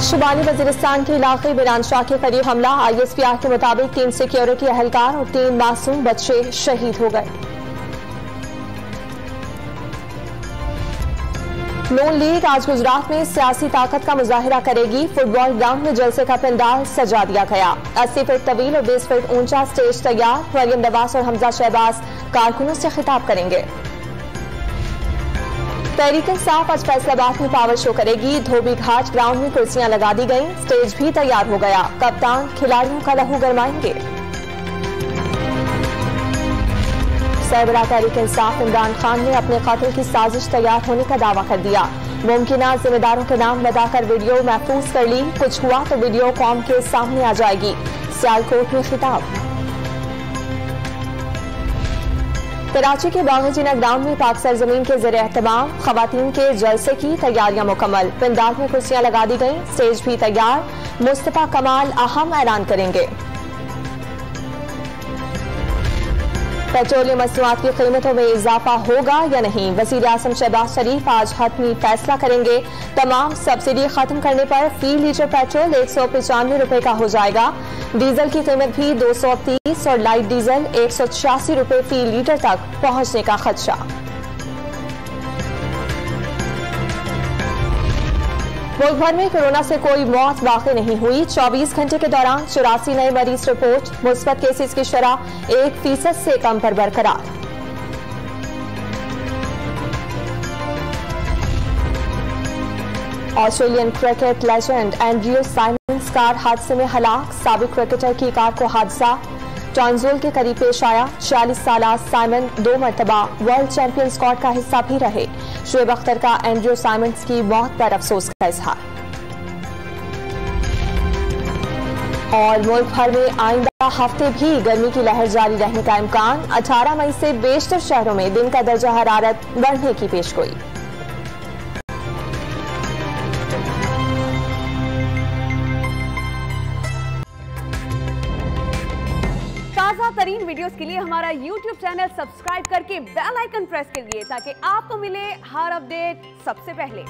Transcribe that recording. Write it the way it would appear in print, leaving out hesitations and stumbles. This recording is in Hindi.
शुमाली वजीरिस्तान के इलाके बिरानशाह के करीब हमला। ISPR के मुताबिक 3 सिक्योरिटी एहलकार और 3 मासूम बच्चे शहीद हो गए। नून लीग आज गुजरात में सियासी ताकत का मुजाहिरा करेगी। फुटबॉल ग्राउंड में जलसे का पंडाल सजा दिया गया। 80 फीट तवील और 20 फीट ऊंचा स्टेज तैयार। मरियम नवाज और हमजा शहबाज कारकुनों से खिताब करेंगे। तहरीक इंसाफ आज फैसलाबाद में पावर शो करेगी। धोबी घाट ग्राउंड में कुर्सियां लगा दी गईं। स्टेज भी तैयार हो गया। कप्तान खिलाड़ियों का लहू गरमाएंगे। सरबराह तहरीक इंसाफ इमरान खान ने अपने कत्ल की साजिश तैयार होने का दावा कर दिया। मुमकिन जिम्मेदारों के नाम बताकर वीडियो महफूज कर ली। कुछ हुआ तो वीडियो कौम के सामने आ जाएगी। सियालकोट में खिताब। कराची के बागजीना ग्राउंड में पाक सरजमीन के ज़रिए एहतमाम। खवातीन के जलसे की तैयारियां मुकम्मल। पंडाल में कुर्सियां लगा दी गईं। स्टेज भी तैयार। मुस्तफा कमाल अहम ऐलान करेंगे। पेट्रोलियम मसनूआत की कीमतों में इजाफा होगा या नहीं, वज़ीर आज़म शहबाज शरीफ आज हतमी फैसला करेंगे। तमाम सब्सिडी खत्म करने पर फी लीटर पेट्रोल 195 रुपए का हो जाएगा। डीजल की कीमत भी 230 और लाइट डीजल 186 रुपए फी लीटर तक पहुंचने का खदशा। मुल्क भर में कोरोना से कोई मौत वाक़ई नहीं हुई। 24 घंटे के दौरान 84 नए मरीज रिपोर्ट। मुस्बत केसेस की शरह 1% से कम पर बरकरार। Australian cricket legend Andrew Symonds car हादसे में हलाक। साबिक क्रिकेटर की कार को हादसा टॉन्जोल के करीब पेश आया। 46 साल साइमन 2 मरतबा वर्ल्ड चैंपियन स्क्वाड का हिस्सा भी रहे। शुएब अख्तर का एंड्रयू साइमंस की मौत पर अफसोस का इजहार। और मुल्क भर में आइंदा हफ्ते भी गर्मी की लहर जारी रहने का इम्कान। 18 मई से बेशतर शहरों में दिन का दर्जा हरारत बढ़ने की पेशगोई। ताज़ा तरीन वीडियोस के लिए हमारा YouTube चैनल सब्सक्राइब करके बेल आइकन प्रेस करिए ताकि आपको मिले हर अपडेट सबसे पहले।